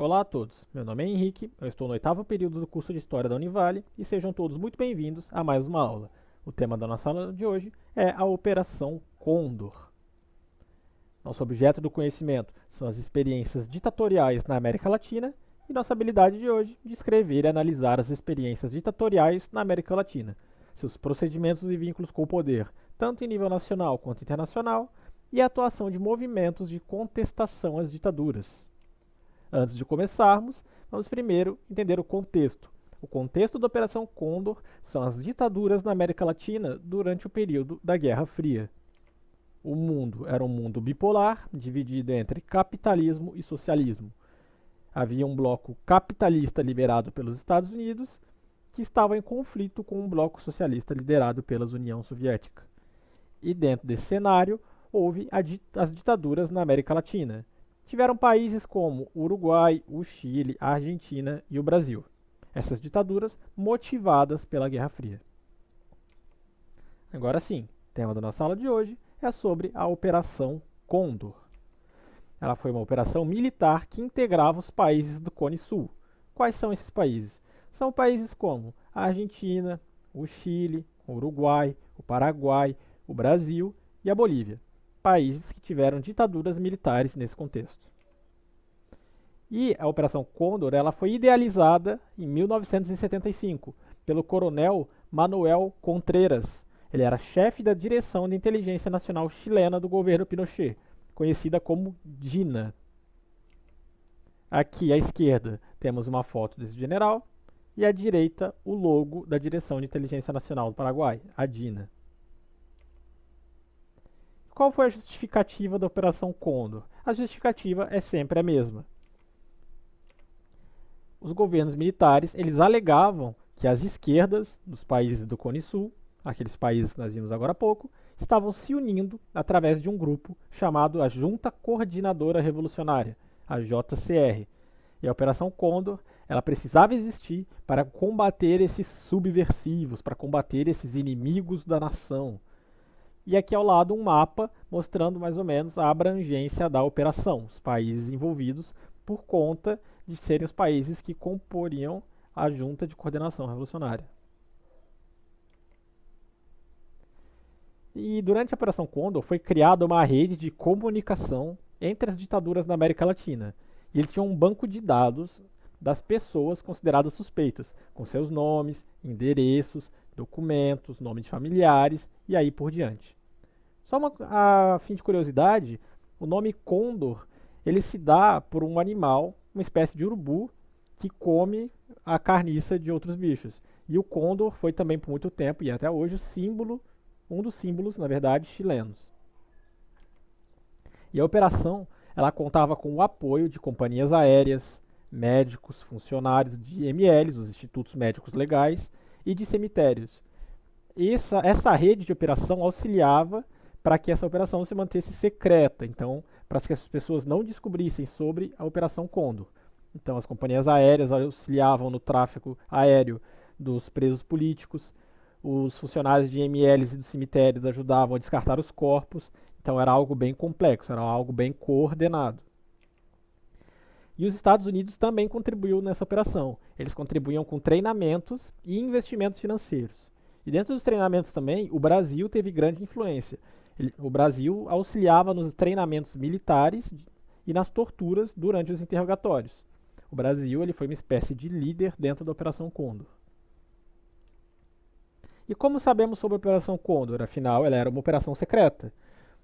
Olá a todos, meu nome é Henrique, eu estou no oitavo período do curso de História da Univale e sejam todos muito bem-vindos a mais uma aula. O tema da nossa aula de hoje é a Operação Condor. Nosso objeto do conhecimento são as experiências ditatoriais na América Latina e nossa habilidade de hoje de escrever e analisar as experiências ditatoriais na América Latina, seus procedimentos e vínculos com o poder, tanto em nível nacional quanto internacional, e a atuação de movimentos de contestação às ditaduras. Antes de começarmos, vamos primeiro entender o contexto. O contexto da Operação Condor são as ditaduras na América Latina durante o período da Guerra Fria. O mundo era um mundo bipolar, dividido entre capitalismo e socialismo. Havia um bloco capitalista liderado pelos Estados Unidos, que estava em conflito com um bloco socialista liderado pela União Soviética. E dentro desse cenário, houve as ditaduras na América Latina. Tiveram países como o Uruguai, o Chile, a Argentina e o Brasil. Essas ditaduras motivadas pela Guerra Fria. Agora sim, o tema da nossa aula de hoje é sobre a Operação Condor. Ela foi uma operação militar que integrava os países do Cone Sul. Quais são esses países? São países como a Argentina, o Chile, o Uruguai, o Paraguai, o Brasil e a Bolívia. Países que tiveram ditaduras militares nesse contexto. E a Operação Condor ela foi idealizada em 1975 pelo coronel Manuel Contreras. Ele era chefe da Direção de Inteligência Nacional Chilena do governo Pinochet, conhecida como DINA. Aqui à esquerda temos uma foto desse general e à direita o logo da Direção de Inteligência Nacional do Paraguai, a DINA. Qual foi a justificativa da Operação Condor? A justificativa é sempre a mesma. Os governos militares eles alegavam que as esquerdas dos países do Cone Sul, aqueles países que nós vimos agora há pouco, estavam se unindo através de um grupo chamado a Junta Coordenadora Revolucionária, a JCR. E a Operação Condor ela precisava existir para combater esses subversivos, para combater esses inimigos da nação. E aqui ao lado um mapa mostrando mais ou menos a abrangência da operação, os países envolvidos por conta de serem os países que comporiam a Junta de Coordenação Revolucionária. E durante a Operação Condor foi criada uma rede de comunicação entre as ditaduras da América Latina. E eles tinham um banco de dados das pessoas consideradas suspeitas, com seus nomes, endereços, documentos, nome de familiares e aí por diante. Só a fim de curiosidade, o nome Condor ele se dá por um animal, uma espécie de urubu, que come a carniça de outros bichos. E o Condor foi também por muito tempo, e até hoje, o símbolo, um dos símbolos, na verdade, chilenos. E a operação ela contava com o apoio de companhias aéreas, médicos, funcionários de MLs, os Institutos Médicos Legais, e de cemitérios. Essa rede de operação auxiliava para que essa operação se mantesse secreta, então, para que as pessoas não descobrissem sobre a Operação Condor. Então, as companhias aéreas auxiliavam no tráfego aéreo dos presos políticos, os funcionários de MLs e dos cemitérios ajudavam a descartar os corpos, então era algo bem complexo, era algo bem coordenado. E os Estados Unidos também contribuiu nessa operação. Eles contribuíam com treinamentos e investimentos financeiros. E dentro dos treinamentos também, o Brasil teve grande influência. O Brasil auxiliava nos treinamentos militares e nas torturas durante os interrogatórios. O Brasil ele foi uma espécie de líder dentro da Operação Condor. E como sabemos sobre a Operação Condor? Afinal, ela era uma operação secreta.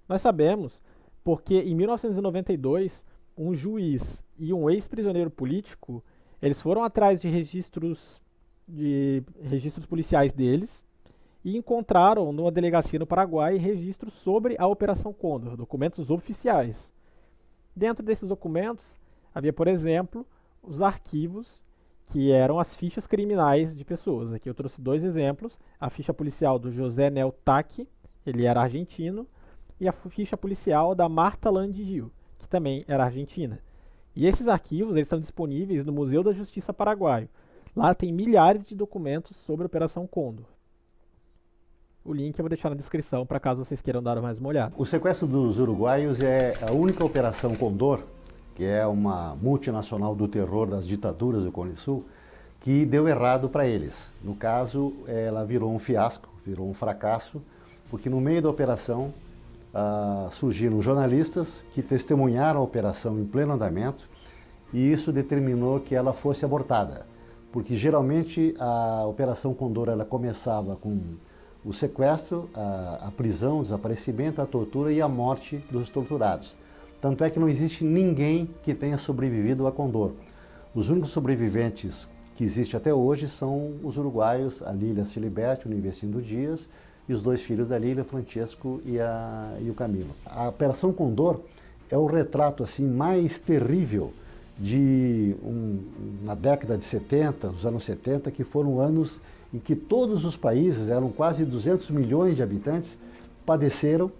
Nós sabemos porque em 1992, um juiz e um ex-prisioneiro político, eles foram atrás de registros policiais deles e encontraram numa delegacia no Paraguai registros sobre a Operação Condor, documentos oficiais. Dentro desses documentos havia, por exemplo, os arquivos que eram as fichas criminais de pessoas. Aqui eu trouxe dois exemplos, a ficha policial do José Nel Tacchi, ele era argentino, e a ficha policial da Marta Landi Gil, que também era argentina. E esses arquivos eles estão disponíveis no Museu da Justiça Paraguaio. Lá tem milhares de documentos sobre a Operação Condor. O link eu vou deixar na descrição para caso vocês queiram dar mais uma olhada. O sequestro dos uruguaios é a única operação Condor que é uma multinacional do terror das ditaduras do Cone Sul, que deu errado para eles. No caso, ela virou um fiasco, virou um fracasso, porque no meio da operação surgiram jornalistas que testemunharam a operação em pleno andamento, e isso determinou que ela fosse abortada, porque geralmente a Operação Condor ela começava com o sequestro, a prisão, o desaparecimento, a tortura e a morte dos torturados. Tanto é que não existe ninguém que tenha sobrevivido a Condor. Os únicos sobreviventes que existem até hoje são os uruguaios, a Lília Ciliberti, o Nivecindo Dias, e os dois filhos da Lília, Francesco e o Camilo. A Operação Condor é o retrato assim, mais terrível de uma década de 70, os anos 70, que foram anos em que todos os países, eram quase 200 milhões de habitantes, padeceram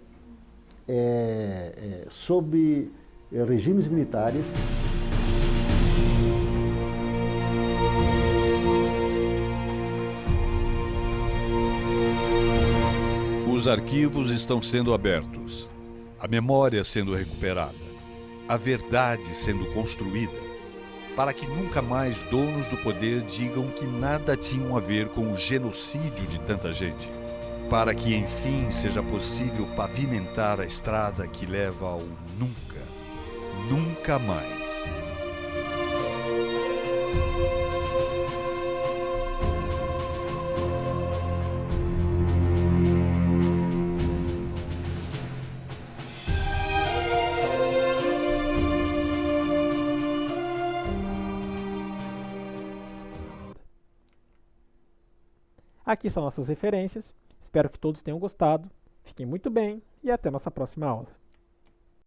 sob regimes militares. Os arquivos estão sendo abertos, a memória sendo recuperada, a verdade sendo construída, para que nunca mais donos do poder digam que nada tinham a ver com o genocídio de tanta gente, para que enfim seja possível pavimentar a estrada que leva ao nunca, nunca mais. Aqui são nossas referências. Espero que todos tenham gostado. Fiquem muito bem e até nossa próxima aula.